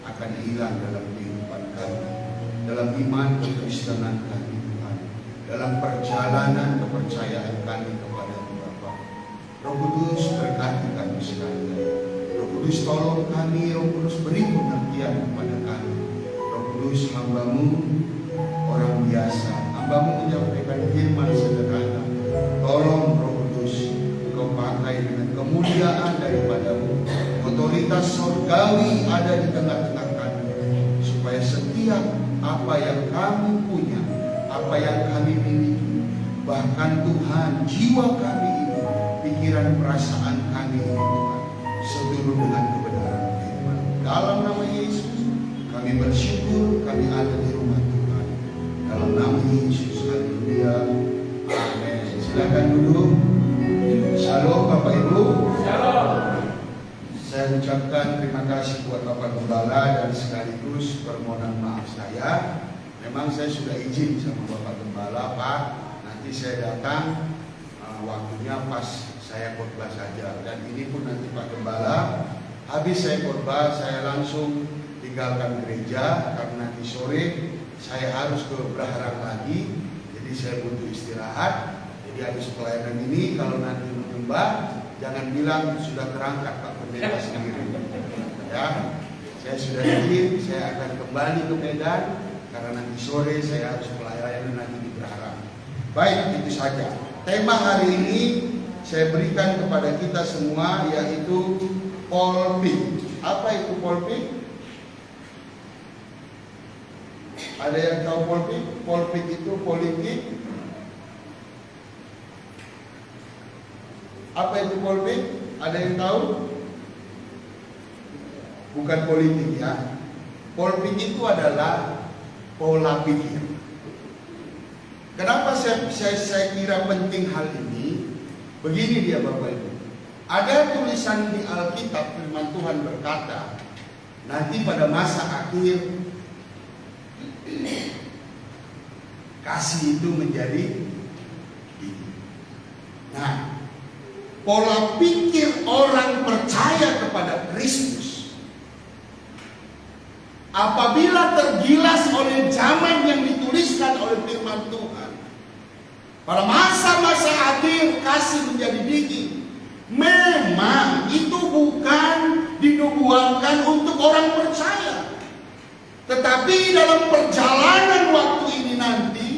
akan hilang dalam kehidupan kami, dalam iman kekristenan kami Tuhan, dalam perjalanan kepercayaan kami kepada Bapa. Roh Kudus berkati kami sekalian. Roh Kudus tolong kami, Roh Kudus beri pengertian kepada kami. Roh Kudus, hamba-Mu orang biasa, hamba-Mu menyampaikan firman sederhana. Tolong Roh Kudus, Engkau pakai dengan kemuliaan daripada-Mu. Otoritas surgawi ada di tengah-tengah kami, supaya setiap apa yang kami punya, apa yang kami miliki, bahkan Tuhan, jiwa kami ini, pikiran perasaan kami ini Tuhan, seturut dengan kebenaran firman. Dalam nama Yesus kami bersyukur kami ada di rumah Tuhan. Dalam nama Yesus, haleluya, amin. Silakan duduk. Shalom Bapak Ibu. Shalom. Saya ucapkan terima kasih buat Bapak Gembala dan sekaligus permohonan maaf saya. Memang saya sudah izin sama Bapak Gembala, Pak, nanti saya datang waktunya pas saya khotbah saja. Dan ini pun nanti Pak Gembala, habis saya khotbah saya langsung tinggalkan gereja karena nanti sore saya harus ke Braharang lagi. Jadi saya butuh istirahat. Jadi habis pelayanan ini kalau nanti menyembah, jangan bilang sudah terangkat Pak Pendeta sendiri. Ya, saya sudah izin, saya akan kembali ke Medan karena nanti sore saya harus pelayanan lagi di Braharang. Baik, itu saja. Tema hari ini saya berikan kepada kita semua yaitu polpik. Apa itu polpik? Ada yang tahu polpik? Polpik itu politik. Apa itu polpik? Ada yang tahu? Bukan politik ya. Polpik itu adalah pola pikir. Kenapa saya kira penting hal ini? Begini dia Bapak Ibu. Ada tulisan di Alkitab, firman Tuhan berkata, nanti pada masa akhir kasih itu menjadi ini. Nah, pola pikir orang percaya kepada Kristus apabila tergilas oleh zaman yang dituliskan oleh firman Tuhan, pada masa-masa akhir kasih menjadi dingin. Memang itu bukan dinubuatkan untuk orang percaya, tetapi dalam perjalanan waktu ini nanti,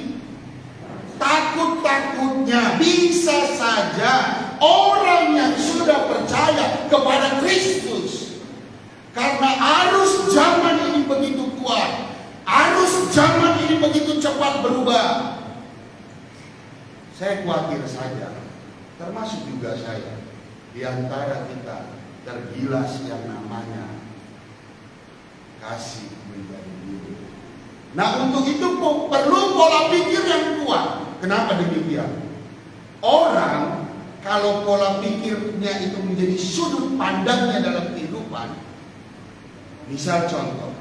takut-takutnya bisa saja orang yang sudah percaya kepada Kristus, karena arus zaman ini begitu kuat, arus zaman ini begitu cepat berubah. Saya khawatir saja, termasuk juga saya, di antara kita tergilas yang namanya kasih menjadi diri. Nah, untuk itu perlu pola pikir yang kuat. Kenapa demikian? Orang kalau pola pikirnya itu menjadi sudut pandangnya dalam kehidupan, misal contoh,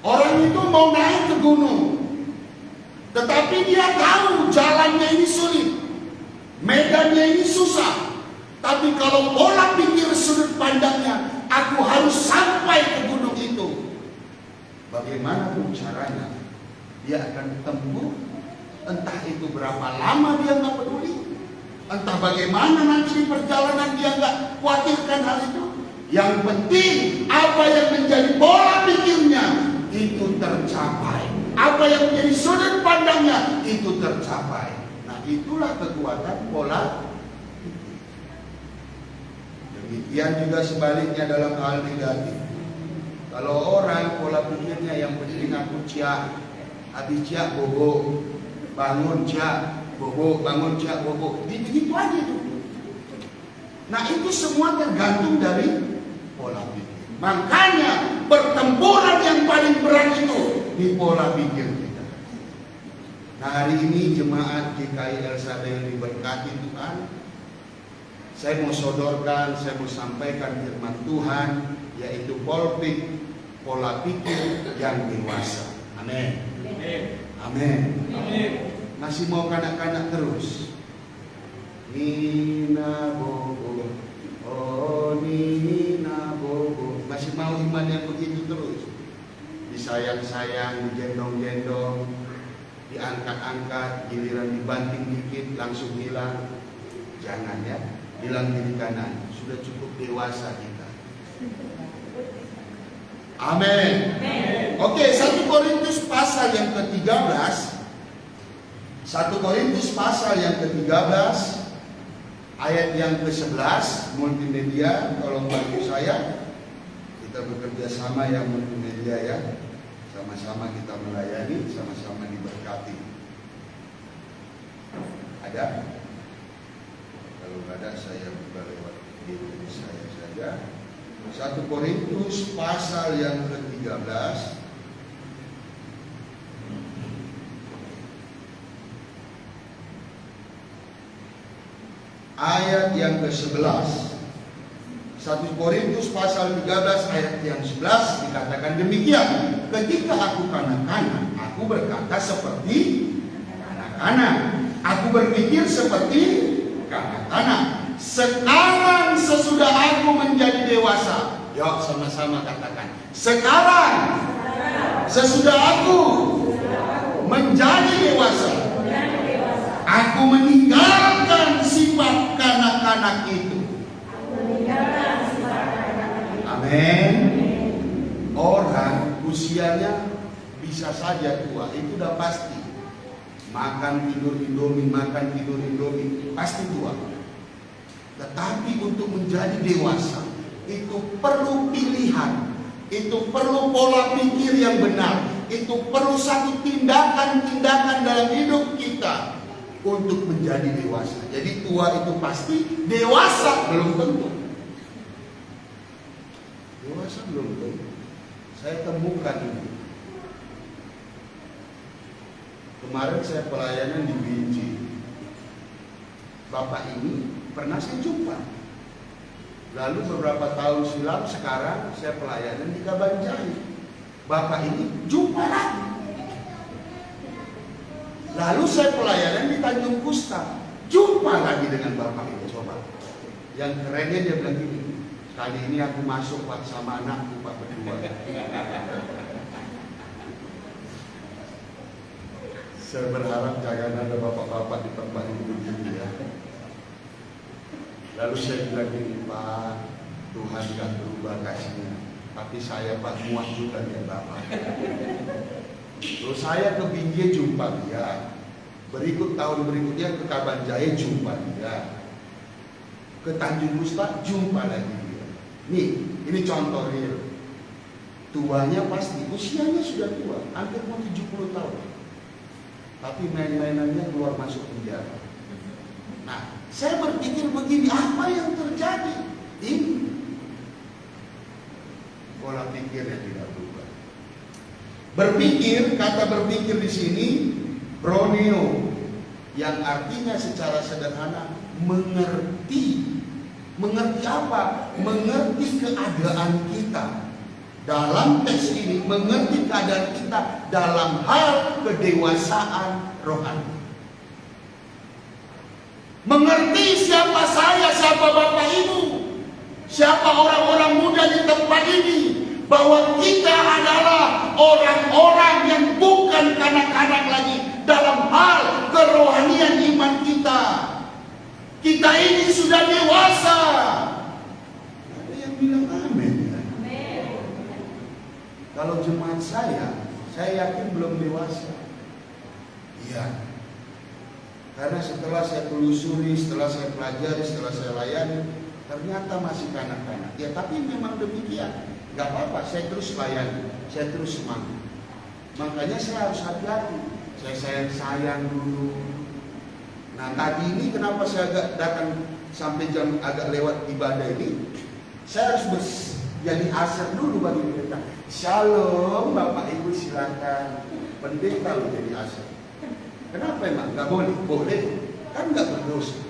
orang itu mau naik ke gunung, tetapi dia tahu jalannya ini sulit, medannya ini susah. Tapi kalau pola pikir sudut pandangnya, aku harus sampai ke gunung itu, bagaimanapun caranya, dia akan tempuh. Entah itu berapa lama dia nggak peduli, entah bagaimana nanti di perjalanan dia nggak khawatirkan hal itu. Yang penting apa yang menjadi pola pikirnya itu tercapai, apa yang menjadi sudut pandangnya itu tercapai. Nah, itulah kekuatan pola. Demikian juga sebaliknya dalam hal negatif. Kalau orang pola pikirnya yang penting aku ciak, habis ciak bobo, bangun ciak bobo, bangun ciak bobo, begitu aja itu. Nah, itu semua tergantung dari pola pikir. Makanya pertempuran yang paling berat itu di pola pikir kita. Nah, hari ini jemaat GKI El Shaddai diberkati Tuhan. Saya mau sodorkan, saya mau sampaikan firman Tuhan, yaitu polpik, pola pikir yang dewasa. Amin. Amin. Masih mau kanak-kanak terus? Nina bobo, oh nina. iman yang begitu terus. Disayang-sayang, digendong-gendong, diangkat-angkat, giliran dibanting dikit langsung hilang. Jangan ya, bilang kiri kanan, sudah cukup dewasa kita. Amin. Oke, 1 Korintus pasal yang ke-13. 1 Korintus pasal yang ke-13 ayat yang ke-11. Multimedia, tolong bantu saya. Kita bekerja sama yang multimedia ya. Sama-sama kita melayani, sama-sama diberkati. Ada? Kalau ada saya buka lewat diri saya saja. 1 Korintus pasal yang ke-13 ayat yang ke-11. 1 Korintus pasal 13 ayat yang 11 dikatakan demikian. Ketika aku kanak-kanak, aku berkata seperti kanak-kanak. Aku berpikir seperti kanak-kanak. Sekarang sesudah aku menjadi dewasa. Yuk sama-sama katakan. Sekarang sesudah aku menjadi dewasa, aku meninggalkan sifat kanak-kanak itu. Amin. Orang usianya bisa saja tua, itu udah pasti. Makan tidur indomie, makan tidur indomie, pasti tua. Tetapi untuk menjadi dewasa itu perlu pilihan, itu perlu pola pikir yang benar, itu perlu satu tindakan-tindakan dalam hidup kita untuk menjadi dewasa. Jadi tua itu pasti, dewasa belum tentu. Dewasa belum tentu. Saya temukan ini. Kemarin saya pelayanan di Binji. Bapak ini pernah saya jumpa. Lalu beberapa tahun silam sekarang saya pelayanan di Kabanjai. Bapak ini jumpa lagi. Lalu saya pelayanan di Tanjung Kusta. Jumpa lagi dengan bapak ini. Coba. Yang kerennya dia bilang gini. Kali ini aku masuk Pak sama anakku Pak berdua. Saya berharap jangan ada bapak-bapak di tempat ini begini ya. Lalu saya bilang gini, Pak, Tuhan gak berubah kasihnya, tapi saya Pak muat juga dia bapak. Terus saya ke Binjai jumpa dia. Berikut tahun berikutnya ke Kabanjai jumpa dia. Ke Tanjung Kusta jumpa lagi dia. Nih, ini contoh real. Tuanya pasti, usianya sudah tua, hampir mau 70 tahun. Tapi main-mainannya keluar masuk penjara. Nah, saya berpikir begini, apa yang terjadi? Ini pola pikirnya tidak berubah. Berpikir, kata berpikir di sini proneo, yang artinya secara sederhana mengerti. Mengerti apa? Mengerti keadaan kita. Dalam teks ini mengerti keadaan kita dalam hal kedewasaan rohani. Mengerti siapa saya, siapa Bapak Ibu, siapa orang-orang muda di tempat ini, bahwa kita adalah orang-orang yang bukan kanak-kanak lagi dalam hal kerohanian iman kita. Kita ini sudah dewasa. Ada yang bilang amin. Kalau jemaat saya yakin belum dewasa. Iya. Karena setelah saya telusuri, setelah saya pelajari, setelah saya layani, ternyata masih kanak-kanak. Ya tapi memang demikian. Gak apa-apa, saya terus layani, saya terus semangat. Makanya saya harus hati-hati. Saya sayang-sayang dulu. Nah tadi ini kenapa saya agak datang sampai jam agak lewat ibadah ini? Saya harus jadi asar dulu bagi pendeta. Shalom Bapak Ibu silakan. Pendeta lu jadi asar. Kenapa emang? Gak boleh? Boleh. Kan gak berdosa.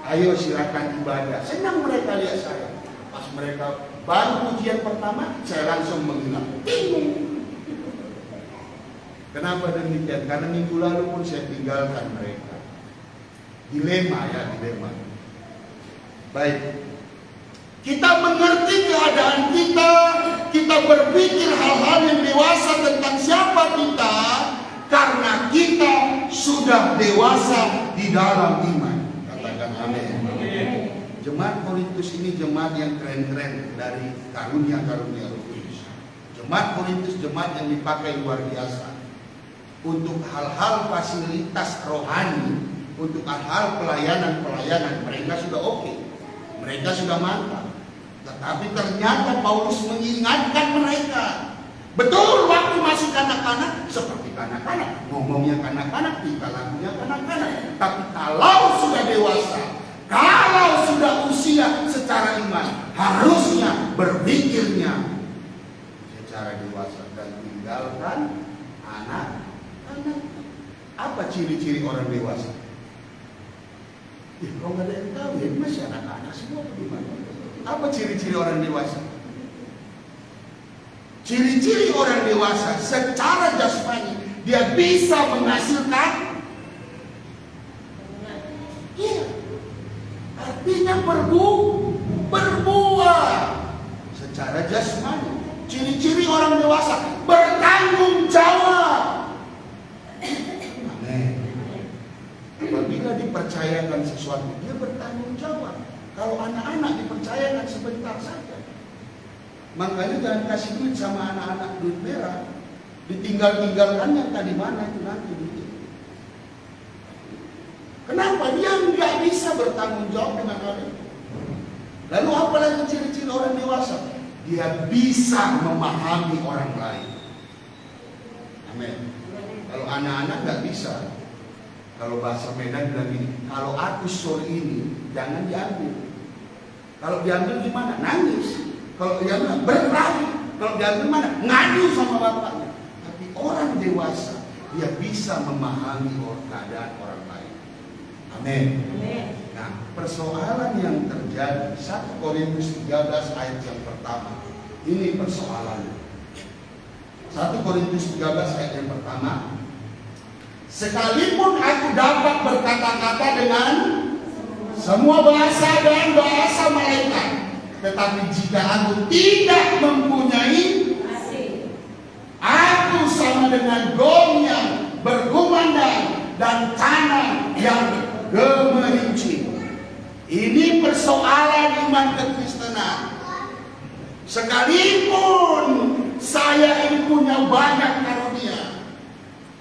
Ayo silakan ibadah. Senang mereka lihat saya. Pas mereka baru pujian pertama, saya langsung menghilang. Bingung. Kenapa demikian? Karena minggu lalu pun saya tinggalkan mereka. Dilema ya, dilema. Baik. Kita mengerti keadaan kita kita berpikir hal-hal yang dewasa tentang siapa kita, karena kita sudah dewasa di dalam iman. Katakan amin. Jemaat Korintus ini jemaat yang keren-keren dari karunia-karunia Roh Kudus. Jemaat Korintus jemaat yang dipakai luar biasa untuk hal-hal fasilitas rohani, untuk hal-hal pelayanan mereka sudah oke, mereka sudah mantap. Tetapi ternyata Paulus mengingatkan mereka, betul waktu masih kanak-kanak seperti kanak-kanak, ngomongnya kanak-kanak, tingkah lakunya kanak-kanak. Tapi kalau sudah dewasa, kalau sudah usia secara iman, harusnya berpikirnya secara dewasa dan tinggalkan anak-anak. Apa ciri-ciri orang dewasa? Kalau nggak ada yang tahu ya masih anak-anak semua bagaimana? Apa ciri-ciri orang dewasa? Ciri-ciri orang dewasa secara jasmani, dia bisa menghasilkan, iya, artinya berbuah secara jasmani. Ciri-ciri orang dewasa bertanggung jawab. Amin. Apabila dipercayakan sesuatu, dia bertanggung jawab. Kalau anak-anak dipercayakan sebentar saja. Makanya jangan kasih duit sama anak-anak duit merah. Ditinggal-tinggalkan yang tadi mana itu nanti duit. Kenapa? Dia nggak bisa bertanggung jawab dengan hal itu. Lalu apa lagi ciri-ciri orang dewasa? Dia bisa memahami orang lain. Amin. Kalau anak-anak nggak bisa. Kalau bahasa Medan bilang gini, kalau aku sore ini jangan diambil. Kalau diambil gimana? Nangis. Kalau diambil berlari. Kalau diambil mana? Ngadu sama bapaknya. Tapi orang dewasa, dia bisa memahami keadaan orang lain. Amin. Nah, persoalan yang terjadi 1 Korintus 13 ayat yang pertama. Ini persoalannya. 1 Korintus 13 ayat yang pertama. Sekalipun aku dapat berkata-kata dengan semua bahasa dan bahasa malaikat, tetapi jika aku tidak mempunyai, aku sama dengan gong yang berkumandang dan tangan yang gemerincing. Ini persoalan iman kekristenan. Sekalipun saya ini punya banyak karunia,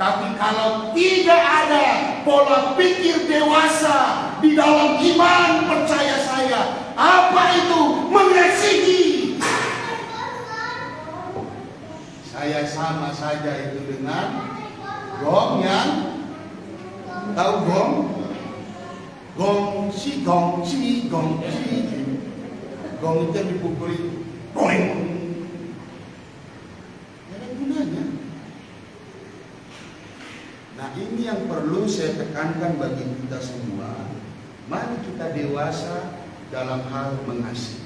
tapi kalau tidak ada pola pikir dewasa di dalam iman, percaya saya, apa itu mengasihi? Saya sama saja itu dengan gong yang, tahu gong? Gong si. Gong itu yang dipukuli, boing. Ada gunanya. Nah, ini yang perlu saya tekankan bagi kita semua. Mari kita dewasa dalam hal mengasihi.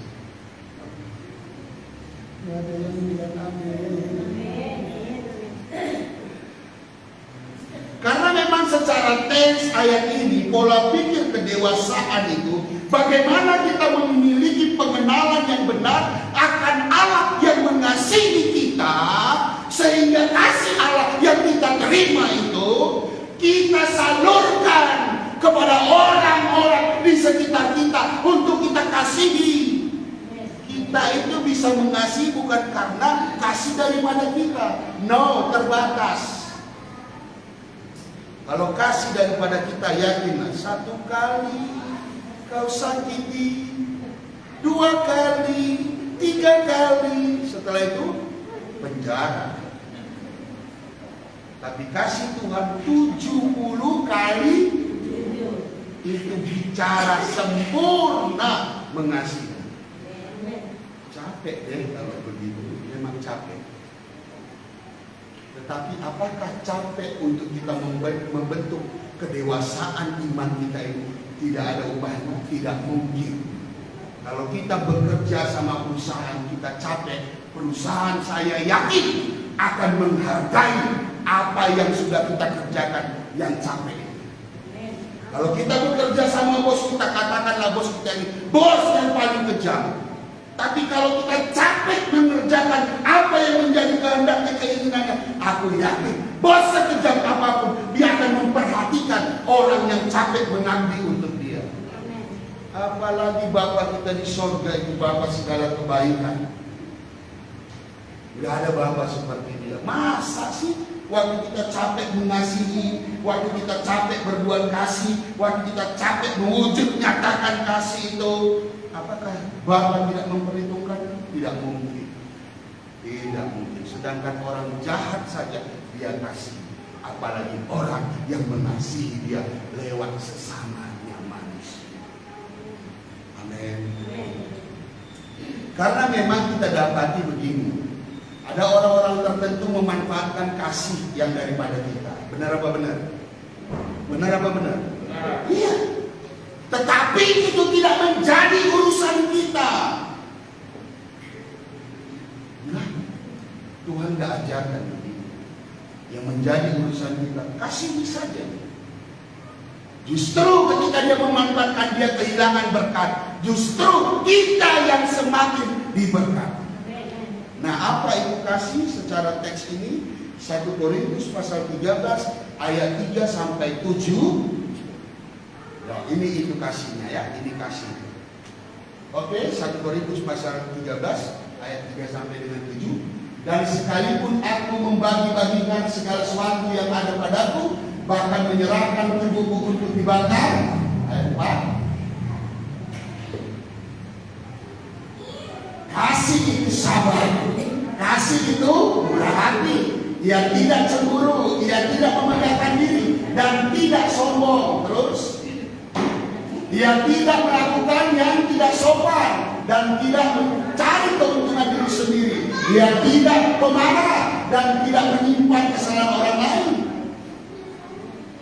Ada yang bilang amin. Karena memang secara teks ayat ini, pola pikir kedewasaan itu, bagaimana kita memiliki pengenalan yang benar akan Allah yang mengasihi kita, sehingga kasih Allah yang kita terima itu kita salurkan kepada orang-orang di sekitar kita untuk kita kasihi. Kita itu bisa mengasihi bukan karena kasih daripada kita. No, terbatas. Kalau kasih daripada kita, yakinlah, 1 kali kau sakiti, 2 kali, 3 kali, setelah itu penjara. Tapi kasih Tuhan 70 kali, itu bicara sempurna mengasihi. Capek deh kalau begitu, memang capek. Tetapi apakah capek untuk kita membentuk kedewasaan iman kita ini? Tidak ada ubahnya, tidak mungkin. Kalau kita bekerja sama perusahaan, kita capek, perusahaan saya yakin akan menghargai apa yang sudah kita kerjakan yang capek. Kalau kita bekerja sama bos kita, katakanlah bos kita ini bos yang paling kejam. Tapi kalau kita capek mengerjakan apa kehendaknya, keinginannya. Aku yakin bos sekejam apapun dia akan memperhatikan orang yang capek mengabdi untuk dia. Apalagi Bapa kita di sorga itu Bapa segala kebaikan. Tidak ada Bapa seperti dia. Masa sih waktu kita capek mengasihi, waktu kita capek berbuat kasih, waktu kita capek mewujud nyatakan kasih itu, apakah Bapa tidak memperhitungkan? Tidak mungkin. Tidak mungkin. Sedangkan orang jahat saja dia kasih, apalagi orang yang mengasihi dia lewat sesamanya manusia. Amin. Karena memang kita dapati begini, ada orang-orang tertentu memanfaatkan kasih yang daripada kita. Benar apa benar? Benar apa benar? Iya. Tetapi itu tidak menjadi urusan kita. Nah, Tuhan tidak ajarkan begitu. Yang menjadi urusan kita, kasihi saja. Justru ketika dia memanfaatkan, dia kehilangan berkat. Justru kita yang semakin diberkati. Nah, apa itu kasih secara teks ini? 1 Korintus pasal 13 ayat 3 sampai 7. Nah, ini itu kasihnya ya, ini kasih. Oke, 1 Korintus pasal 13 ayat 3 sampai dengan 7. Dan sekalipun aku membagi-bagikan segala sesuatu yang ada padaku, bahkan menyerahkan tubuhku untuk dibakar. Ayat 4. Kasih itu sabar, kasih itu murah hati, ia tidak cemburu, ia tidak memegahkan diri dan tidak sombong. Terus, ia tidak melakukan yang tidak sopan dan tidak mencari keuntungan diri sendiri. Ia tidak pemarah dan tidak menyimpan kesalahan orang lain.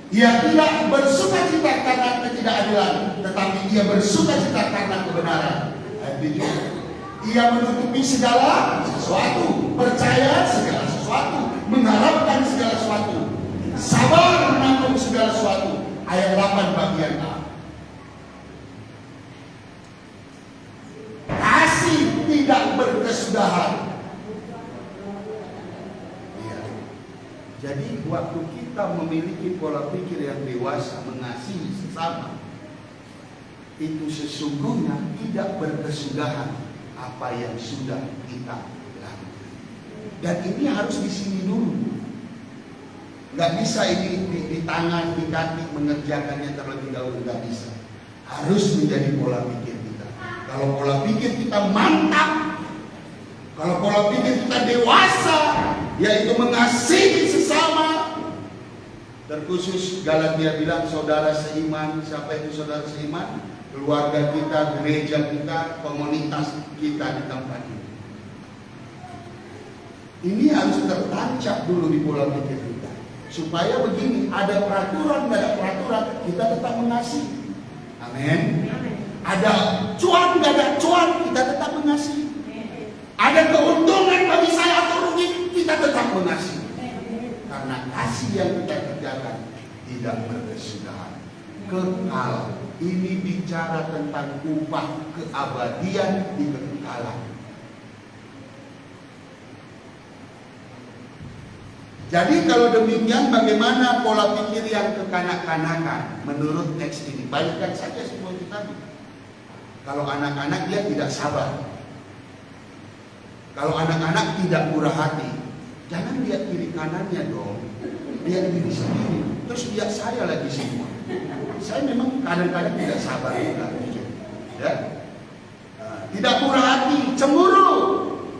Ia tidak bersukacita karena ketidakadilan, tetapi ia bersukacita karena kebenaran. Ayat 7. Ia menutupi segala sesuatu, percaya segala sesuatu, mengharapkan segala sesuatu, sabar menanggung segala sesuatu. Ayat 8 bagian A. Kasih tidak berkesudahan. Ya. Jadi waktu kita memiliki pola pikir yang dewasa, mengasihi sesama, itu sesungguhnya tidak berkesudahan apa yang sudah kita lakukan. Dan ini harus di sini dulu. Nggak bisa ini di tangan, di kaki mengerjakannya terlebih dahulu, nggak bisa. Harus menjadi pola pikir kita. Kalau pola pikir kita mantap, kalau pola pikir kita dewasa, yaitu mengasihi sesama. Terkhusus Galatia bilang saudara seiman. Siapa itu saudara seiman? Keluarga kita, gereja kita, komunitas kita di tempat ini. Ini harus tertancap dulu di pola pikir kita. Supaya begini, ada peraturan, nggak ada peraturan, kita tetap mengasihi. Amin. Ada cuan, nggak ada cuan, kita tetap mengasihi. Ada keuntungan bagi saya atau rugi, kita tetap mengasihi. Karena kasih yang kita kerjakan tidak berkesudahan, kekal. Ini bicara tentang upah keabadian di kekekalan. Jadi kalau demikian, bagaimana pola pikir yang kekanak-kanakan menurut teks ini? Balikkan saja semua itu tadi. Kalau anak-anak dia tidak sabar, kalau anak-anak tidak murah hati, jangan lihat kiri kanannya dong, lihat diri sendiri. Terus lihat saya lagi semua. Saya memang kadang-kadang tidak sabar juga, ya. Tidak murah hati, cemburu,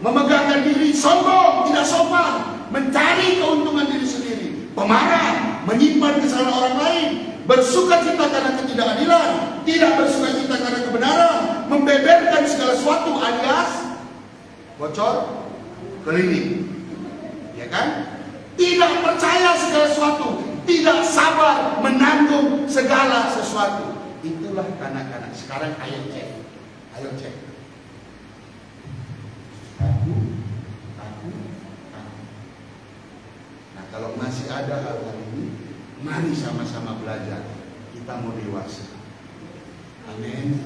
memegahkan diri, sombong, tidak sopan, mencari keuntungan diri sendiri, pemarah, menyimpan kesalahan orang lain, bersukacita karena ketidakadilan, tidak bersukacita karena kebenaran, membeberkan segala sesuatu alias bocor keliling, ya kan? Tidak percaya segala sesuatu, tidak sabar menanggung segala sesuatu. Itulah kanak-kanak. Sekarang ayo cek. Aku. Nah, kalau masih ada hal-hal ini, mari sama-sama belajar. Kita mau dewasa. Amin.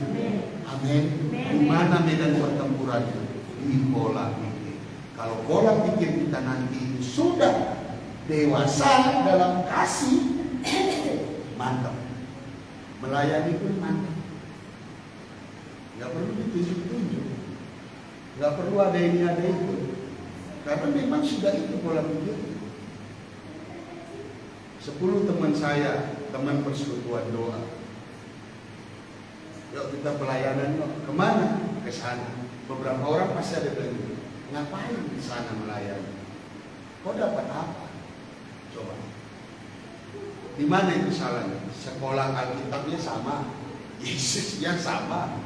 Di mana medan pertempuran? Di pola pikir. Kalau pola pikir kita nanti sudah dewasa dalam kasih, mantap. Melayani pun mantap. Gak perlu ditunjuk-tunjuk, gak perlu ada ini ada itu, karena memang sudah itu pola pikir. 10 teman saya, teman persekutuan doa. Yuk kita pelayanan, yuk. Kemana? Ke sana. Beberapa orang pasti ada bilang, ngapain di sana melayani? Kau dapat apa? Coba. Di mana itu salahnya? Sekolah Alkitabnya sama, Yesusnya sama.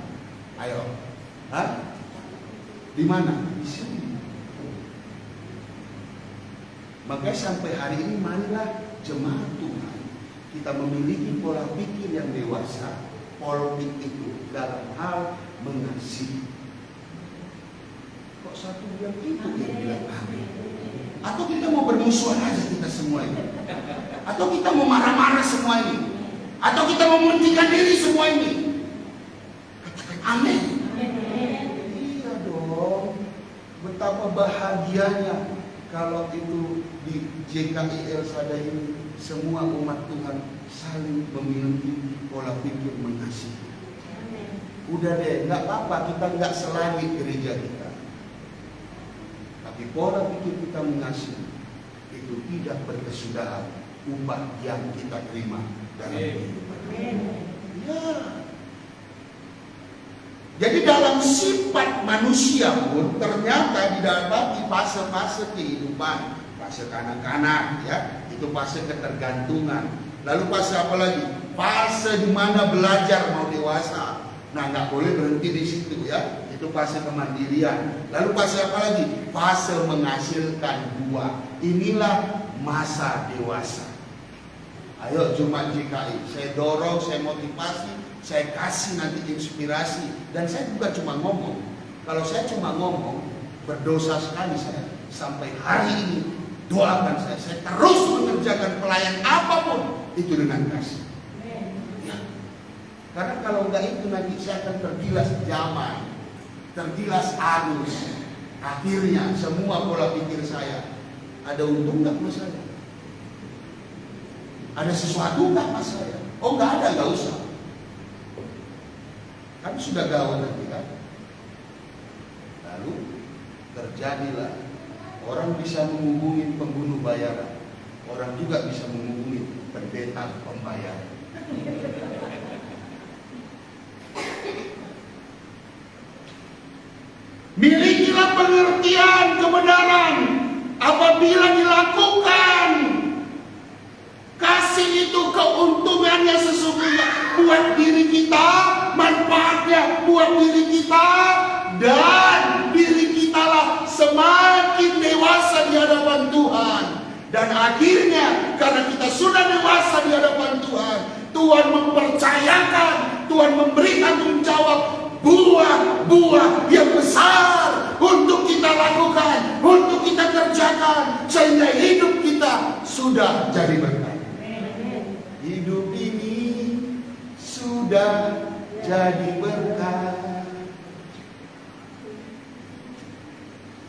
Ayo, hah? Di mana? Di sini. Makanya sampai hari ini marilah jemaat Tuhan, kita memiliki pola pikir yang dewasa, pola pikir itu dalam hal mengasihi. Kok satu yang itu yang bilang amin? Atau kita mau bermusuhan aja kita semua ini? Atau kita mau marah-marah semua ini? Atau kita mau mementingkan diri semua ini? Katakan amin. Iya dong. Betapa bahagianya kalau itu di JKI El Shaddai ini semua umat Tuhan saling memiliki pola pikir mengasihi. Udah deh, nggak apa-apa kita nggak selangit gereja kita, tapi pola pikir kita mengasihi itu tidak berkesudahan upah yang kita terima dalam kehidupan. Ya. Jadi dalam sifat manusia pun ternyata didapati fase-fase kehidupan, fase kanak-kanak, ya, itu fase ketergantungan. Lalu fase apa lagi? Fase di mana belajar mau dewasa. Nah, nggak boleh berhenti di situ, ya. Itu fase kemandirian. Lalu fase apa lagi? Fase menghasilkan buah. Inilah masa dewasa. Ayo Jumat JKI, saya dorong, saya motivasi, saya kasih nanti inspirasi. Dan saya bukan cuma ngomong. Kalau saya cuma ngomong, berdosa sekali saya. Sampai hari ini, doakan saya terus mengerjakan pelayan apapun itu dengan kasih. Ya. Karena kalau enggak itu nanti saya akan tergilas zaman, tergilas arus. Akhirnya semua pola pikir saya, ada untung nggak mas saya? Ada sesuatu nggak mas saya? Oh nggak ada, nggak usah. Kan sudah gawat nanti kan. Lalu terjadilah orang bisa menghubungi pembunuh bayaran, orang juga bisa menghubungi pendeta pembayaran. Milikilah pengertian kebenaran apabila dilakukan. Kasih itu keuntungannya sesungguhnya buat diri kita, manfaatnya buat diri kita, dan diri kita lah semakin dewasa di hadapan Tuhan. Dan akhirnya karena kita sudah dewasa di hadapan Tuhan, Tuhan mempercayakan, Tuhan memberi tanggung jawab buah-buah yang besar untuk kita lakukan, untuk kita kerjakan, sehingga hidup kita sudah jadi berkat. Hidup ini sudah jadi berkat.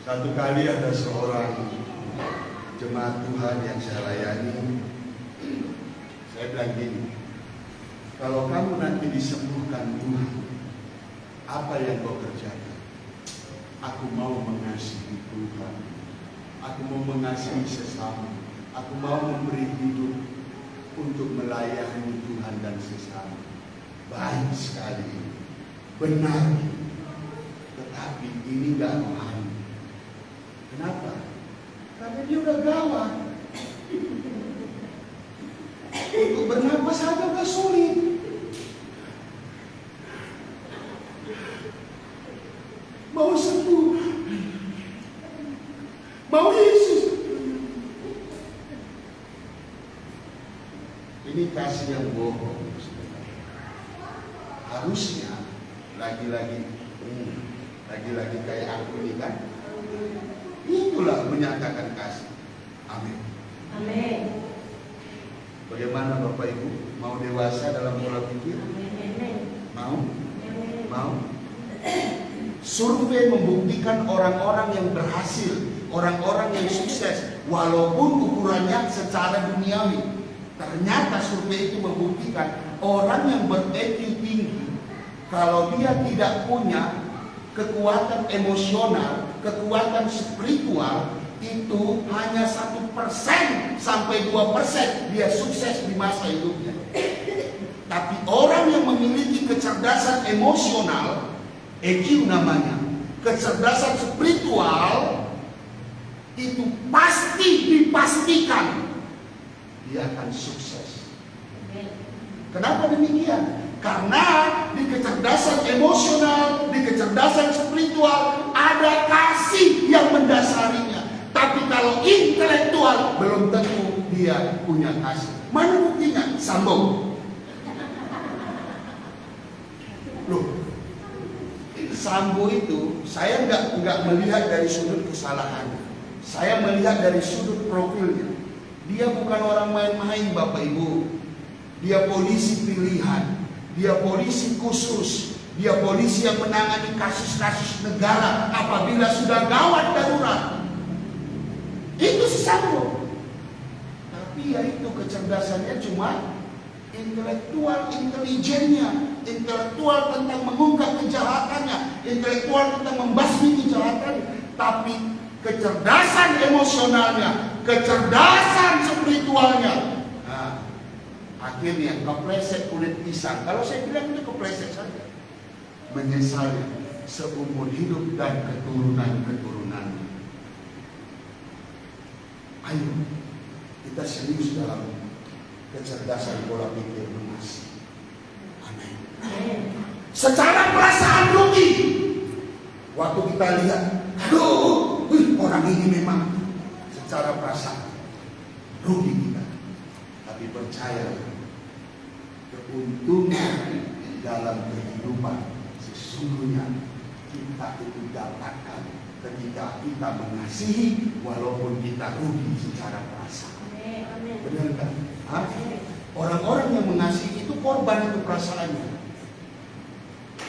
Satu kali ada seorang jemaat Tuhan yang saya layani, saya bilang gini, kalau kamu nanti disembuhkan Tuhan, apa yang kau kerjakan? Aku mau mengasihi Tuhan, aku mau mengasihi sesama, aku mau memberi hidup untuk melayani Tuhan dan sesama. Baik sekali, benar, tetapi ini gak rohani. Kenapa? Karena dia udah gawat. Untuk bernapas saja udah sulit. Mau sembuh, mau Yesus. Ini kasih yang bohong. Harusnya lagi-lagi kayak aku ini kan. Itulah menyatakan kasih. Amin. Amin. Bagaimana Bapak Ibu? Mau dewasa dalam pola pikir? Amin. Mau? Mau? Survei membuktikan orang-orang yang berhasil, orang-orang yang sukses, walaupun ukurannya secara duniawi. Ternyata survei itu membuktikan orang yang ber-EQ tinggi, kalau dia tidak punya kekuatan emosional, kekuatan spiritual, itu hanya 1% sampai 2% dia sukses di masa hidupnya. Tapi orang yang memiliki kecerdasan emosional, EQ namanya, kecerdasan spiritual, itu pasti dipastikan dia akan sukses. Kenapa demikian? Karena di kecerdasan emosional, di kecerdasan spiritual ada kasih yang mendasarinya. Tapi kalau intelektual belum tentu dia punya kasih. Mana buktinya? Sambung. Loh, Sambo itu saya nggak melihat dari sudut kesalahannya. Saya melihat dari sudut profilnya. Dia bukan orang main-main, Bapak Ibu. Dia polisi pilihan. Dia polisi khusus. Dia polisi yang menangani kasus-kasus negara apabila sudah gawat darurat. Itu si Sambo. Tapi ya itu kecerdasannya cuma intelektual, intelijennya, intelektual tentang mengungkap kejahatannya, intelektual tentang membasmi kejahatannya. Tapi kecerdasan emosionalnya, kecerdasan spiritualnya, nah, akhirnya kepleset kulit pisang. Kalau saya bilang itu kepleset saja, menyesalnya seumur hidup dan keturunan-keturunannya. Ayo kita serius dalam kecerdasan pola pikir mengasihi. Amin. Secara perasaan rugi, waktu kita lihat, aduh, orang ini memang secara perasaan rugi kita. Tapi percaya, keuntungan dalam kehidupan sesungguhnya kita itu dapatkan ketika kita mengasihi walaupun kita rugi secara perasaan. Benar kan? Orang-orang yang mengasihi itu korban itu perasaannya.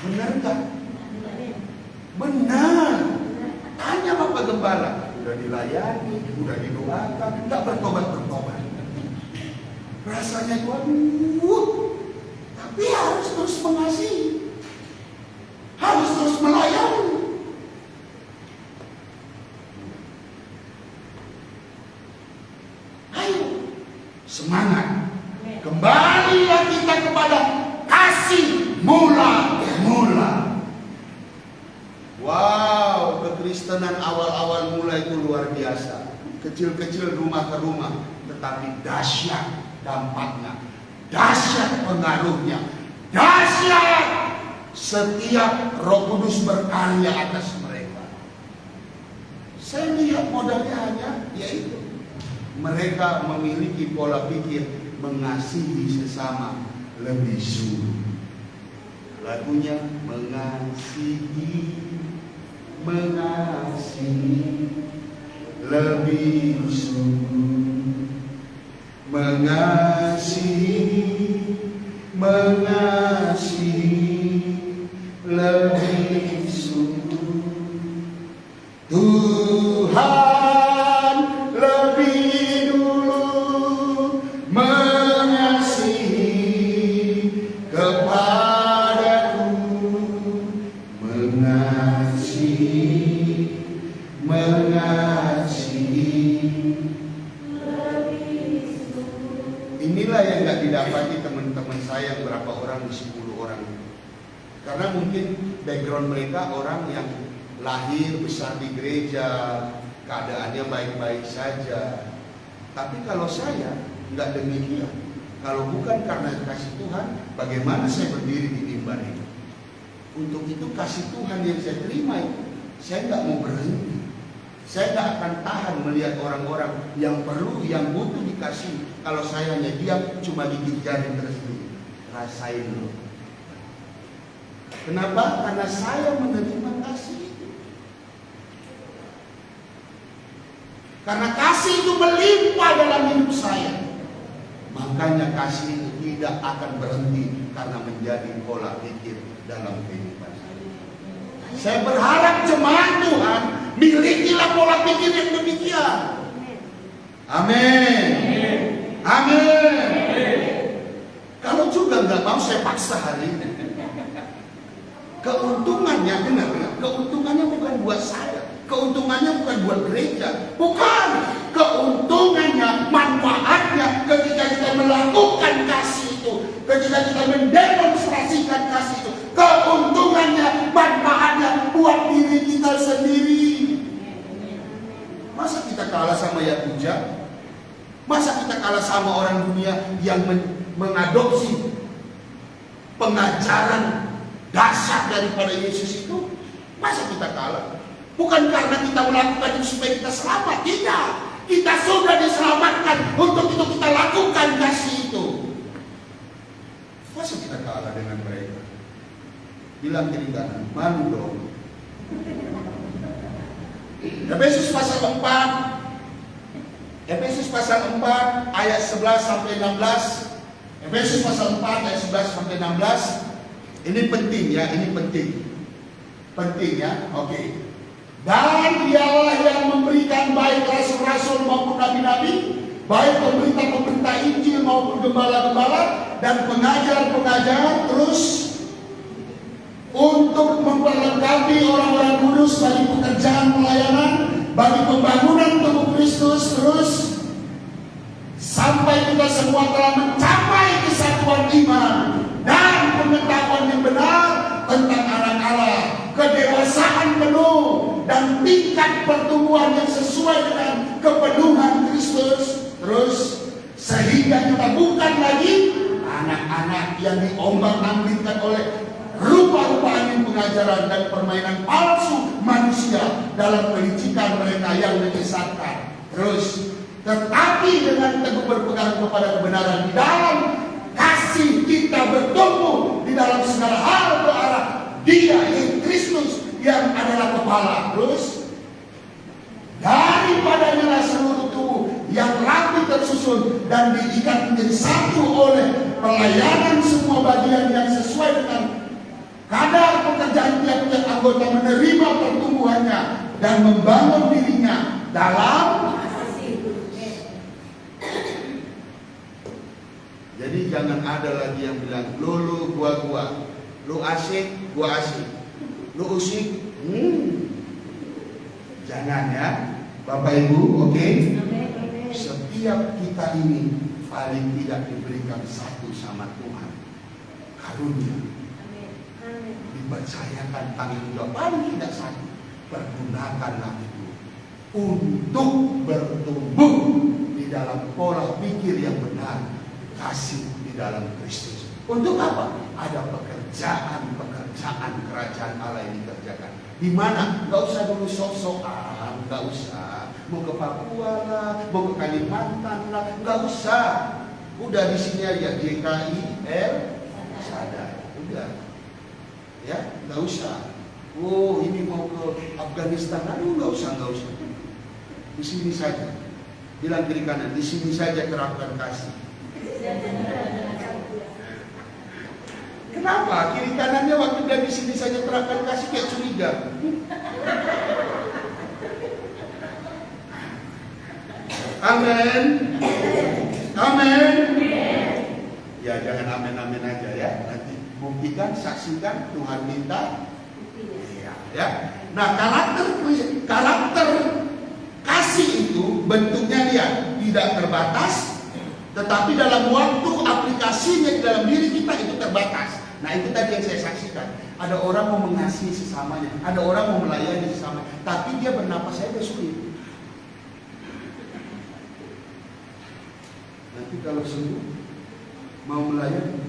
Benar kan? Benar. Tanya Bapak Gembala, udah dilayani, udah didoakan, nggak bertobat. Rasanya itu aduh, tapi harus terus mengasihi, harus terus melayani. Semangat. Kembalilah kita kepada kasih mula-mula. Wow, kekristenan awal-awal mulai itu luar biasa. Kecil-kecil rumah ke rumah, tetapi dahsyat dampaknya, dahsyat pengaruhnya, dahsyat setiap Roh Kudus berkarya atas mereka. Saya lihat modalnya hanya yaitu mereka memiliki pola pikir mengasihi sesama lebih sungguh. Lagunya mengasihi lebih sungguh, mengasihi lebih sungguh. Tuhan lebih dulu mengasihi kepadaku, mengasihi inilah yang nggak didapati teman-teman saya berapa orang di 10 orang. Karena mungkin background mereka orang yang lahir besar di gereja, keadaannya baik-baik saja. Tapi kalau saya nggak demikian. Kalau bukan karena kasih Tuhan, bagaimana saya berdiri di mimbar ini? Untuk itu kasih Tuhan yang saya terima itu, saya nggak mau berhenti. Saya nggak akan tahan melihat orang-orang yang perlu, yang butuh dikasih. Kalau saya hanya diam, cuma gigit jari terus rasain dulu. Kenapa? Karena saya menerima kasih itu. Karena kasih itu melimpah dalam hidup saya. Makanya kasih itu tidak akan berhenti karena menjadi pola pikir dalam kehidupan saya. Saya berharap jemaat Tuhan milikilah pola pikir yang demikian. Amin. Amin. Kalau juga nggak mau, saya paksa hari ini. Keuntungannya, dengar, keuntungannya bukan buat saya, keuntungannya bukan buat gereja, bukan. Keuntungannya, manfaatnya ketika kita melakukan kasih itu, ketika kita mendemonstrasikan kasih itu, keuntungannya, manfaatnya buat diri kita sendiri. Masa kita kalah sama Yahuda? Masa kita kalah sama orang dunia yang mengadopsi pengajaran dasar daripada Yesus itu? Masa kita kalah? Bukan karena kita melakukan itu supaya kita selamat, tidak. Kita sudah diselamatkan, untuk itu kita lakukan kasih itu. Masa kita kalah dengan mereka? Bilang kiri kanan, malu dong. Efesus pasal 4, Efesus pasal 4 ayat 11 sampai 16. Efesus pasal 4 ayat 11 sampai 16. Ini penting ya, ini penting. Penting ya, oke. Dan dialah yang memberikan baik rasul-rasul maupun nabi-nabi, baik pemberita-pemberita Injil maupun gembala-gembala dan pengajar-pengajar, terus untuk memperlengkapi orang-orang kudus bagi pekerjaan pelayanan, bagi pembangunan tubuh Kristus, terus sampai kita semua telah mencapai kesatuan iman dan pengetahuan yang benar tentang anak Allah, kedewasaan penuh dan tingkat pertumbuhan yang sesuai dengan kepenuhan Kristus, terus sehingga kita bukan lagi anak-anak yang diombang-ambingkan oleh rupa-rupa angin pengajaran dan permainan palsu manusia dalam kelicikan mereka yang menyesatkan. Terus tetapi dengan teguh berpegang kepada kebenaran, di dalam kasih kita bertumbuh di dalam segala hal ke arah Dia, yaitu Kristus yang adalah kepala. Terus daripadanya seluruh tubuh yang rapi tersusun dan diikat menjadi satu oleh pelayanan semua bagian yang sesuai dengan kadar pekerjaan tiap-tiap anggota, menerima pertumbuhannya dan membangun dirinya dalam. Jadi jangan ada lagi yang bilang lu gua, lu asik gua asik, lu usik. Jangan ya, Bapak Ibu, oke? Setiap kita ini paling tidak diberikan satu sama Tuhan, karunia. Dipercayakan tanggung jawab paling tidak satu, pergunakanlah itu untuk bertumbuh di dalam pola pikir yang benar, kasih di dalam Kristus. Untuk apa? Ada pekerjaan kerajaan Allah yang dikerjakan. Di mana? Gak usah dulu sok-sokan, gak usah. Mau ke Papua lah, mau ke Kalimantan lah, gak usah. Udah di sini aja GKIL sadar, udah. Ya, gak usah. Oh, ini mau ke Afghanistan, aduh gak usah. Di sini saja. Bilang kiri kanan, di sini saja terapkan kasih. Kenapa? Kiri kanannya waktu dia di sini saja terapkan kasih kayak curiga. Amin. Amin. Ya jangan amin aja ya. Nanti buktikan, saksikan, Tuhan minta. Ya. Nah karakter kasih itu bentuknya dia tidak terbatas, tetapi dalam waktu aplikasinya di dalam diri kita itu terbatas. Nah itu tadi yang saya saksikan. Ada orang mau mengasihi sesamanya, ada orang mau melayani sesama, tapi dia bernapas saja sulit. Nanti kalau sembuh mau melayani,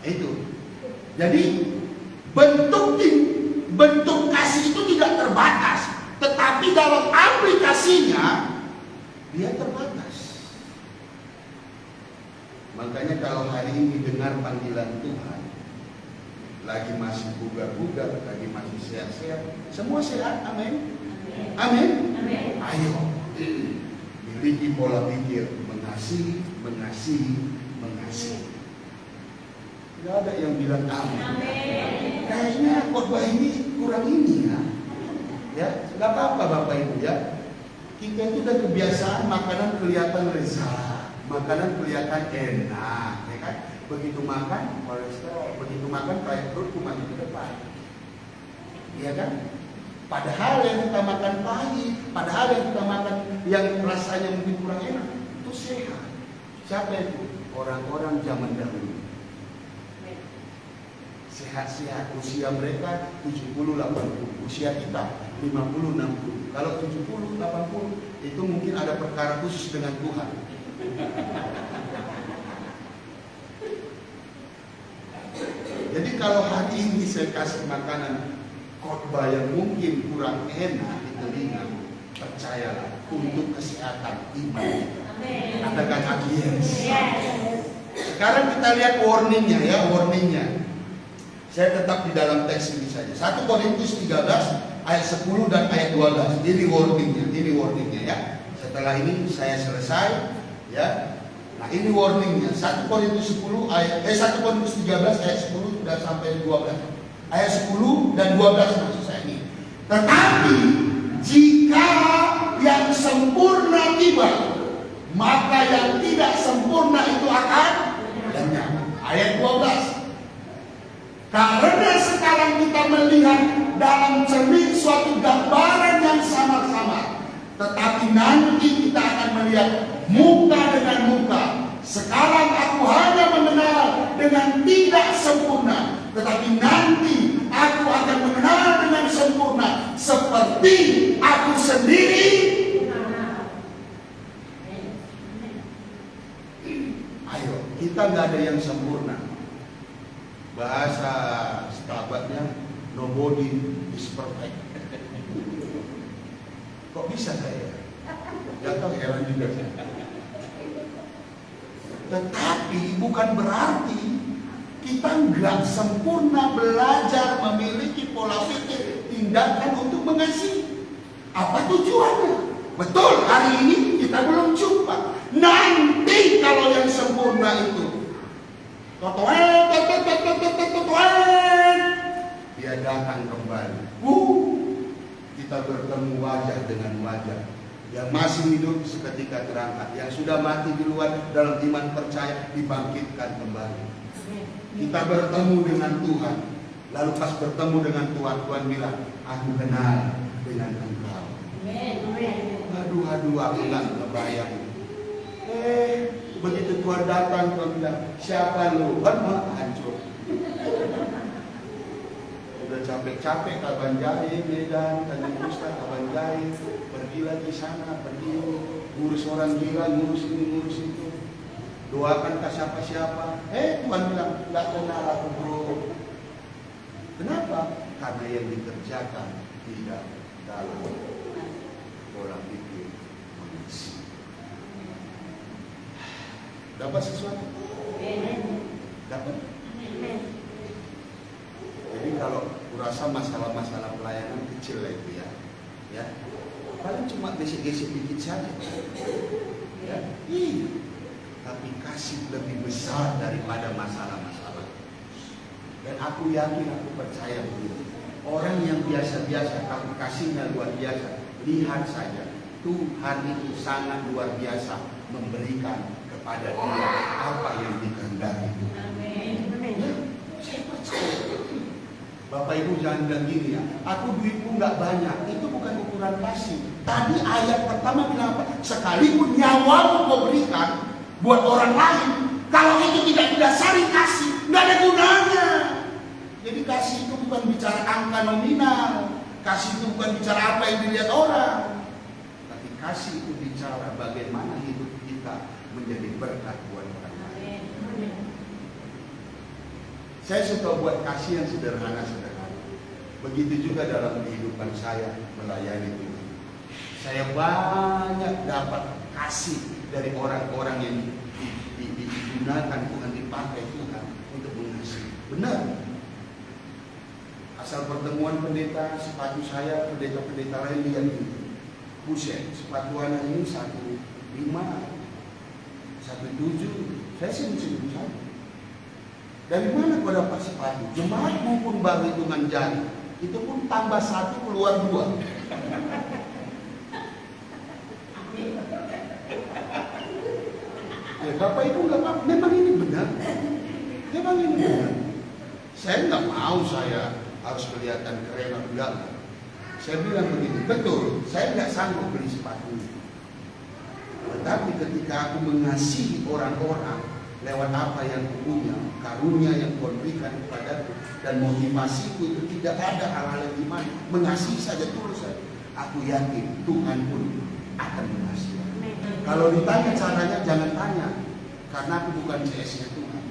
itu. Jadi bentuk kasih itu tidak terbatas, tetapi dalam aplikasinya dia terbatas. Makanya kalau hari ini dengar panggilan Tuhan, lagi masih bugar-bugar, lagi masih sehat-sehat, semua sehat, amin. Amin. Ayo miliki pola pikir mengasihi. Nggak ada yang bilang amin. Kayaknya khotbah ini kurang ini ya. Ya, nggak apa-apa Bapak Ibu ya. Kita itu udah kebiasaan makanan kelihatan lezat, makanan kelihatan enak, ya kan? Begitu makan kolesterol, begitu makan kayak perut maju ke depan, ya kan? Padahal yang kita makan pahit, padahal yang kita makan yang rasanya mungkin kurang enak, itu sehat. Siapa itu? Orang-orang zaman dahulu. Sehat-sehat, usia mereka 70-80, usia kita 50-60. Kalau 70-80 itu mungkin ada perkara khusus dengan Tuhan. Jadi kalau hari ini saya kasih makanan khotbah yang mungkin kurang enak di telinga, percayalah untuk kesehatan iman. Katakan yes. Sekarang kita lihat warningnya ya, warningnya. Saya tetap di dalam teks ini saja. 1 Korintus 13 ayat 10 dan ayat 12. Ini warningnya ya. Setelah ini saya selesai ya. Nah, ini warningnya. 1 Korintus 13 ayat 10 dan sampai 12. Ayat 10 dan 12 maksud saya ini. Tetapi jika yang sempurna tiba, maka yang tidak sempurna itu akan lenyap. Ayat 12. Karena sekarang kita melihat dalam cermin suatu gambaran yang samar-samar, tetapi nanti kita akan melihat muka dengan muka. Sekarang aku hanya mengenal dengan tidak sempurna, tetapi nanti aku akan mengenal dengan sempurna, seperti aku sendiri. Ayo, kita nggak ada yang sempurna. Bahasa setabatnya nobody is perfect. Kok bisa saya? Gak tahu, heran juga. Tetapi bukan berarti kita nggak sempurna belajar memiliki pola pikir tindakan untuk mengasihi. Apa tujuannya? Betul, hari ini kita belum jumpa. Nanti kalau yang sempurna itu dia datang kembali. Kita bertemu wajah dengan wajah. Yang masih hidup seketika terangkat, yang sudah mati duluan dalam iman percaya dibangkitkan kembali. Kita bertemu dengan Tuhan. Lalu pas bertemu dengan Tuhan, Tuhan bilang, aku kenal dengan engkau. Aduh, aku nggak kebayang. Begitu Tuhan datang, Tuhan bilang, siapa lu? Hancur. Udah capek-capek Kabanjai, Medan, Tanjung Ustaz, Kabanjai, pergi lagi sana, pergi ngurus orang gila, ngurus ini, ngurus itu. Doakan ke siapa-siapa. Tuhan bilang, nggak kenal aku bro. Kenapa? Karena yang dikerjakan tidak dalam pola pikir mengisi. Dapat sesuatu? Dapat? Jadi kalau kurasa masalah-masalah pelayanan kecil lah itu ya. Paling cuma gesek-gesek dikit saja. Ya. Tapi kasih lebih besar daripada masalah-masalah. Dan aku yakin, aku percaya begini. Orang yang biasa-biasa, tapi kasihnya luar biasa. Lihat saja, Tuhan itu sangat luar biasa memberikan kepada dia apa yang dikehendaki Tuhan. Ya, saya percaya. Bapak Ibu jangan bilang gini ya, aku duitku nggak banyak, itu bukan ukuran kasih. Tadi ayat pertama bilang apa? Sekalipun nyawamu kau berikan buat orang lain, kalau itu tidak didasari kasih, nggak ada gunanya. Jadi kasih itu bukan bicara angka nominal, kasih itu bukan bicara apa yang dilihat orang, tapi kasih itu bicara bagaimana hidup kita menjadi berkat buat orang lain. Saya suka buat kasih yang sederhana-sederhana. Begitu juga dalam kehidupan saya melayani Tuhan. Saya banyak dapat kasih dari orang-orang yang digunakan Tuhan, dipakai Tuhan untuk mengasihi. Benar. Asal pertemuan pendeta, sepatu saya, pendeta-pendeta lain lihat itu. Buset, sepatu anak ini 1.5, 1.7. Saya sih saja. Dari mana kau dapat sepatu? Jemaatmu pun baru hitungan jari. Itu pun tambah 1 keluar 2. Ya, Bapak Ibu nggak apa-apa. Memang ini benar. Memang ini benar. Saya nggak mau saya harus kelihatan keren atau enggak. Saya bilang begini, betul, saya nggak sanggup beli sepatu ini. Tetapi ketika aku mengasihi orang-orang lewat apa yang punya, karunia yang Tuhan berikan kepadaku, dan motivasiku itu tidak ada hal-hal yang gimana, mengasihi saja tulus saja. Aku yakin Tuhan pun akan mengasihi. Kalau ditanya caranya, jangan tanya, karena aku bukan CS-nya Tuhan.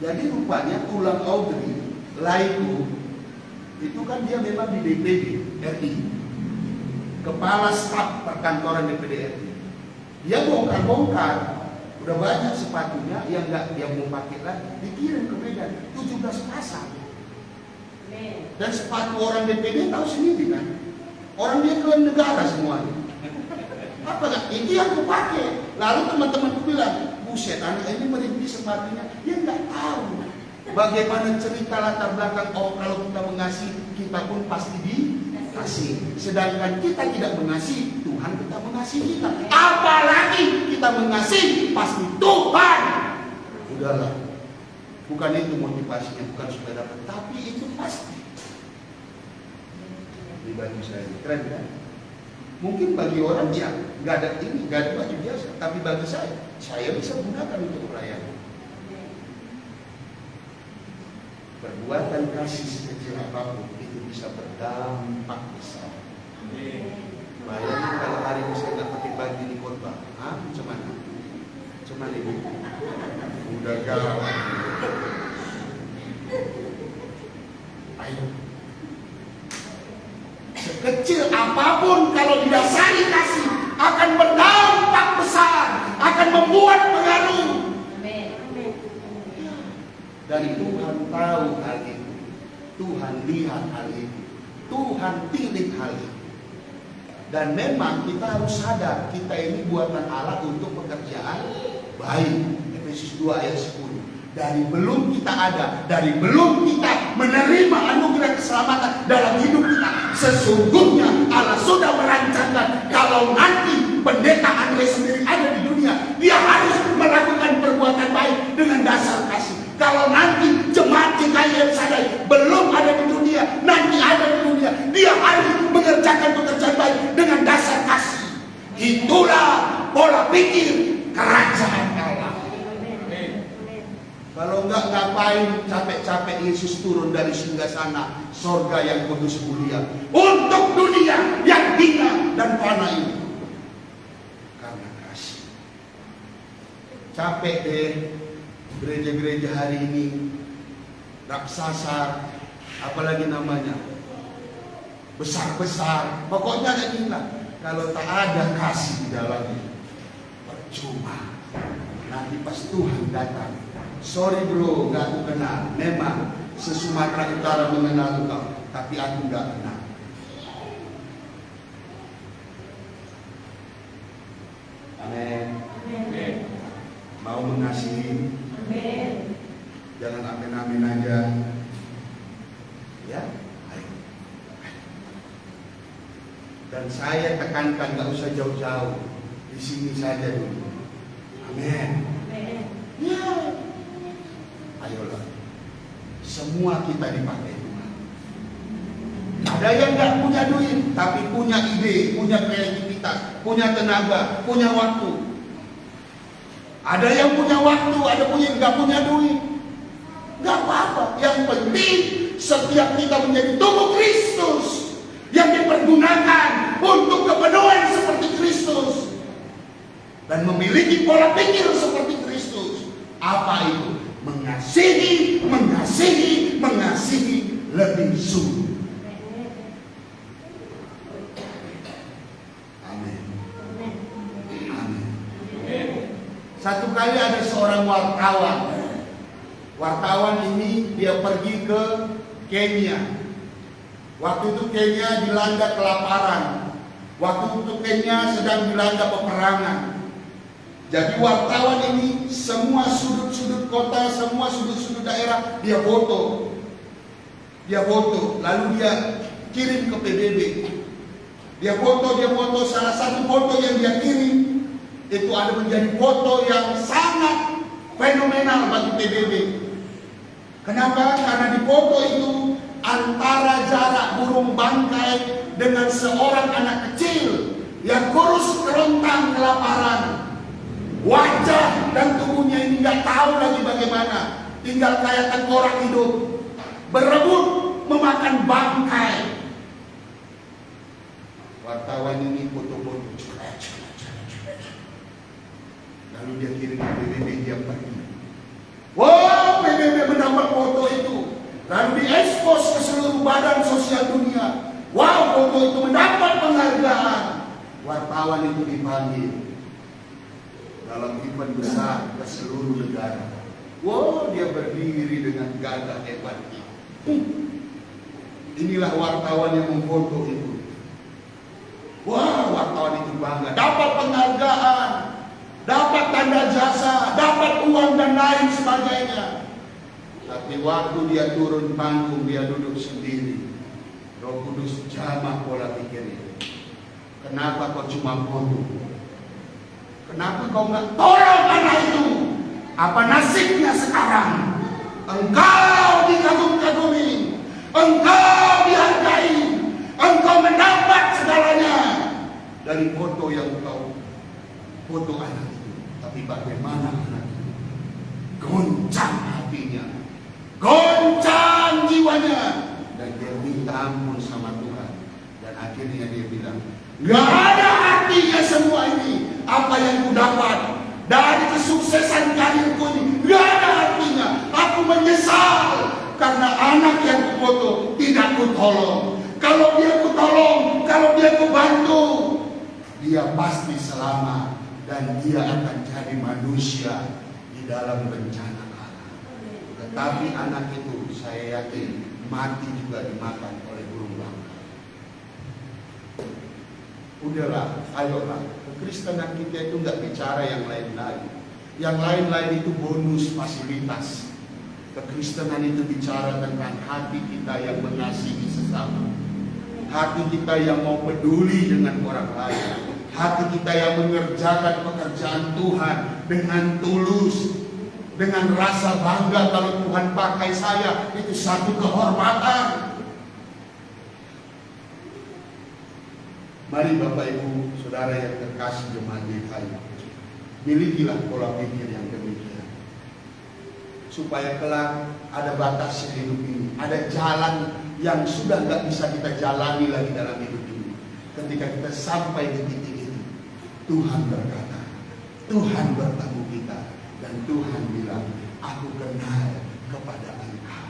Jadi rupanya tulang Audrey, Laiku, itu kan dia memang di DPD RI, kepala staf perkantoran DPD RI. Dia bongkar-bongkar, udah banyak sepatunya yang nggak dia mau pakai lagi, dikirim ke Medan 17 pasang. Dan sepatu orang DPD tahu sendiri kan, orang dia ke negara semuanya. Apa nggak? Ini yang aku pakai. Lalu teman-temanku bilang, buset, anak ini merintis sepatunya. Dia nggak tahu bagaimana cerita latar belakang. Oh, kalau kita mengasihi, kita pun pasti dikasih. Sedangkan kita tidak mengasihi, Tuhan kita mengasihi kita. Apalagi kita mengasihi, pasti Tuhan. Udahlah, bukan itu motivasinya, bukan supaya dapat, tapi itu pasti. Di baju saya keren kan? Mungkin bagi orang yang nggak ada ini, nggak ada baju biasa, tapi bagi saya bisa gunakan untuk melayani. Perbuatan kasih sekecil apapun itu bisa berdampak besar. Bayangin kalau hari ini saya nggak pakai baju di khotbah, macam mana? Cuman ini udah gawat. Ayo. Sekecil apapun kalau didasari kasih akan berdampak besar, akan membuat pengaruh. Dan Tuhan tahu hal itu, Tuhan lihat hal itu, Tuhan pilih hal itu. Dan memang kita harus sadar kita ini buatan Allah untuk pekerjaan baik. Efesus 2 ayat 10. Dari belum kita ada, dari belum kita menerima anugerah keselamatan dalam hidup kita, sesungguhnya Allah sudah merancangkan kalau nanti pendeta Andre sendiri ada di dunia, dia harus melakukan perbuatan baik dengan dasar kasih. Kalau nanti jemaat GKI Sadai belum ada di dunia, nanti ada di dunia, dia harus mengerjakan pekerjaan baik dengan dasar kasih. Itulah pola pikir kerajaan Allah. Kalau enggak, ngapain capek-capek Yesus turun dari singgasana sorga yang kudus mulia untuk dunia yang hina dan fana ini? Karena kasih. Capek deh gereja-gereja hari ini, raksasa, apalagi namanya, besar-besar, pokoknya ada gila. Kalau tak ada kasih di dalamnya, percuma. Nanti pas Tuhan datang, sorry bro, gak aku kenal. Memang se-Sumatera Utara mengenal engkau, tapi aku gak kenal. Amin. Mau mengasihi, jangan amin-amin aja. Ya, ayo. Dan saya tekankan gak usah jauh-jauh, di sini saja dulu. Amin. Ya, ayolah. Semua kita dipakai Tuhan. Ada yang nggak punya duit, tapi punya ide, punya kreativitas, punya tenaga, punya waktu. Ada yang punya waktu, ada yang nggak punya duit. Nggak apa-apa. Yang penting setiap kita menjadi tubuh Kristus yang dipergunakan untuk kepenuhan seperti Kristus dan memiliki pola pikir seperti Kristus. Apa itu? Mengasihi, mengasihi, mengasihi lebih sungguh. Amin. Amin. Satu kali ada seorang wartawan. Wartawan ini dia pergi ke Kenya. Waktu itu Kenya dilanda kelaparan. Waktu itu Kenya sedang dilanda peperangan. Jadi wartawan ini semua sudut-sudut kota, semua sudut-sudut daerah dia foto. Dia foto, lalu dia kirim ke PBB. Dia foto, salah satu foto yang dia kirim itu ada menjadi foto yang sangat fenomenal bagi PBB. Kenapa? Karena di foto itu antara jarak burung bangkai dengan seorang anak kecil yang kurus kerontang kelaparan. Wajah dan tubuhnya ini nggak tahu lagi bagaimana, tinggal kayak tengkorak hidup, berebut memakan bangkai. Wartawan ini foto-foto, lalu dia kirim ke PBB, dia pergi. Wow, PBB mendapat foto itu, lalu diekspos ke seluruh badan sosial dunia. Wow, foto itu mendapat penghargaan. Wartawan itu dipanggil dalam event besar ke seluruh negara. Wow, dia berdiri dengan gagah hebat. Inilah wartawan yang memfoto itu. Wah, wartawan itu bangga, dapat penghargaan, dapat tanda jasa, dapat uang dan lain sebagainya. Tapi waktu dia turun panggung, dia duduk sendiri. Roh Kudus jamah pola pikirnya. Kenapa kau cuma foto? Kenapa kau nggak tolong anak itu? Apa nasibnya sekarang? Engkau dikagum-kagumi, engkau dihargai, engkau mendapat segalanya dari foto yang kau foto anak itu. Tapi bagaimana anak itu? Goncang hatinya, goncang jiwanya, dan dia minta ampun sama Tuhan. Dan akhirnya dia bilang, gak ada artinya semua ini. Apa yang ku dapat dari kesuksesan karirku ini gak ada artinya. Aku menyesal karena anak yang ku foto tidak ku tolong. Kalau dia ku tolong, kalau dia ku bantu, dia pasti selamat dan dia akan jadi manusia di dalam rencana Allah. Tetapi anak itu saya yakin mati juga dimakan oleh burung bangkai. Udahlah, ayolah. Kekristenan kita itu nggak bicara yang lain-lain. Yang lain-lain itu bonus fasilitas. Kekristenan itu bicara tentang hati kita yang mengasihi sesama. Hati kita yang mau peduli dengan orang lain. Hati kita yang mengerjakan pekerjaan Tuhan dengan tulus. Dengan rasa bangga kalau Tuhan pakai saya. Itu satu kehormatan. Mari Bapak Ibu Saudara yang terkasih jemaat GKI, milikilah pola pikir yang demikian, supaya kelak ada batas hidup ini, ada jalan yang sudah nggak bisa kita jalani lagi dalam hidup ini. Ketika kita sampai di titik itu, Tuhan berkata, Tuhan bertemu kita, dan Tuhan bilang, aku kenal kepada engkau.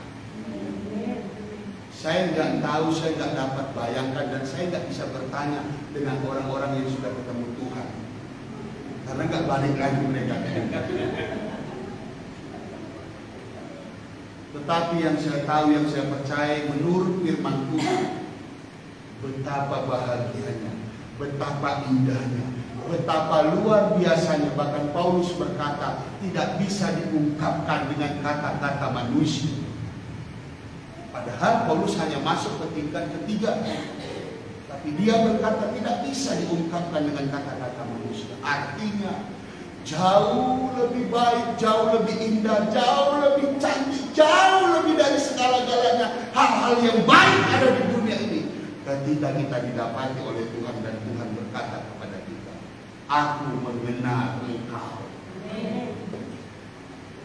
Saya nggak tahu, saya nggak dapat bayangkan, dan saya nggak bisa bertanya dengan orang-orang yang sudah ketemu Tuhan, karena nggak balik lagi mereka. Tetapi yang saya tahu, yang saya percaya, menurut firman Tuhan, betapa bahagianya, betapa indahnya, betapa luar biasanya. Bahkan Paulus berkata, tidak bisa diungkapkan dengan kata-kata manusia. Padahal Paulus hanya masuk ke tingkat ketiga, tapi dia berkata tidak bisa diungkapkan dengan kata-kata manusia. Artinya jauh lebih baik, jauh lebih indah, jauh lebih cantik, jauh lebih dari segala-galanya hal-hal yang baik ada di dunia ini ketika kita didapati oleh Tuhan, dan Tuhan berkata kepada kita, aku mengenal engkau.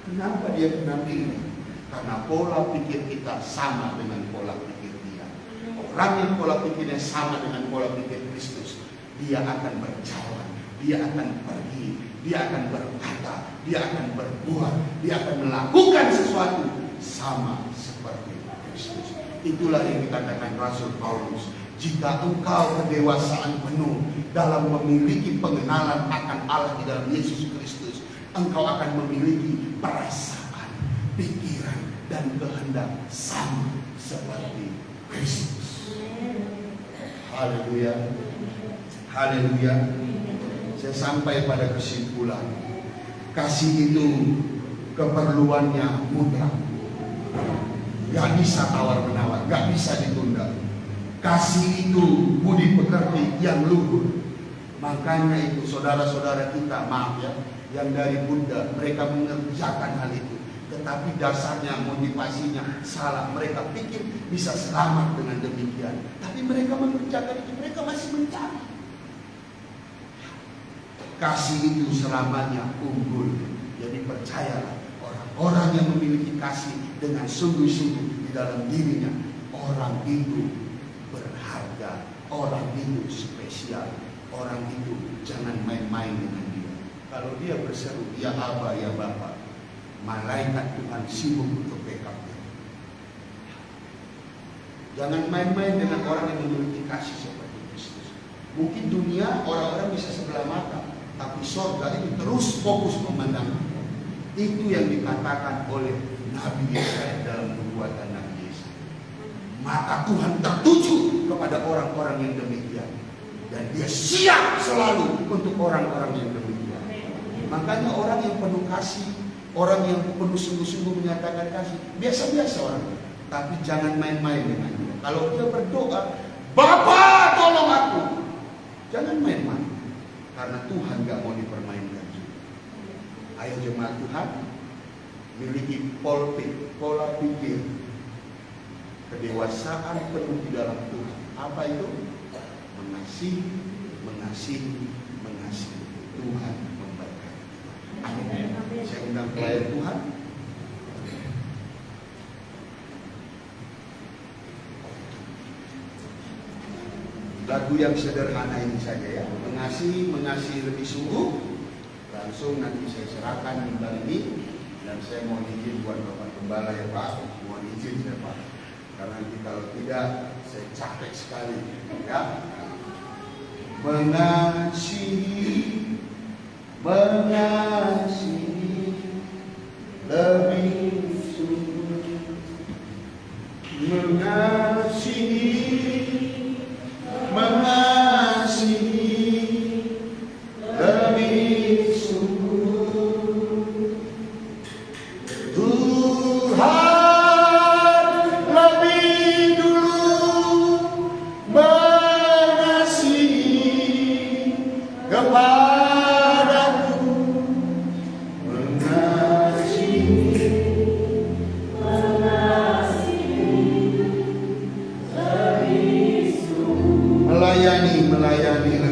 Kenapa dia kenal ini? Karena pola pikir kita sama dengan pola pikir dia. Orang yang pola pikirnya sama dengan pola pikir Kristus, dia akan berjalan, dia akan pergi, dia akan berkata, dia akan berbuat, dia akan melakukan sesuatu sama seperti Kristus. Itulah yang dikatakan Rasul Paulus. Jika engkau kedewasaan penuh dalam memiliki pengenalan akan Allah di dalam Yesus Kristus, engkau akan memiliki perasaan, pikiran, dan kehendak sama seperti Kristus. Haleluya, haleluya. Saya Saya sampai pada kesimpulan, kasih itu keperluannya mutlak. Gak bisa tawar-menawar, gak bisa ditunda. Kasih itu budi pekerti yang luhur. Makanya itu saudara-saudara kita, maaf ya, yang dari Bunda, mereka mengerjakan hal itu. Tetapi dasarnya, motivasinya salah. Mereka pikir bisa selamat dengan demikian. Tapi mereka mengerjakan itu, mereka masih mencari. Kasih itu selamanya unggul. Jadi percayalah, orang-orang yang memiliki kasih dengan sungguh-sungguh di dalam dirinya, orang itu berharga, orang itu spesial, orang itu jangan main-main dengan dia. Kalau dia berseru, ya Aba, ya Bapa, malaikat Tuhan sibuk untuk backup dia. Jangan main-main dengan orang yang memiliki kasih seperti Kristus. Mungkin dunia orang-orang bisa sebelah mata, tapi sorga itu terus fokus memandang. Itu yang dikatakan oleh Nabi Yesaya dalam nubuatan Nabi Yesaya. Mata Tuhan tertuju kepada orang-orang yang demikian, dan dia siap selalu untuk orang-orang yang demikian. Makanya orang yang penuh kasih, orang yang penuh sungguh-sungguh menyatakan kasih, biasa-biasa orang, tapi jangan main-main dengan dia. Kalau dia berdoa, Bapa tolong aku, jangan main-main, karena Tuhan gak mau dipermainkan. Ayo jemaat Tuhan, miliki pola pikir kedewasaan penuh di dalam Tuhan. Apa itu? Mengasihi. Tuhan memberkati. Amin. Saya undang pelayan Tuhan. Lagu yang sederhana ini saja ya. Mengasihi lebih sungguh. Langsung nanti saya serahkan tentang ini, dan saya mohon izin buat Bapak Gembala ya Pak, mohon izin ya Pak, karena nanti kalau tidak saya capek sekali ya. Mengasihi lebih sungguh, mengasihi lebih sungguh. Tuhan lebih dulu mengasihi kepadaku, melayani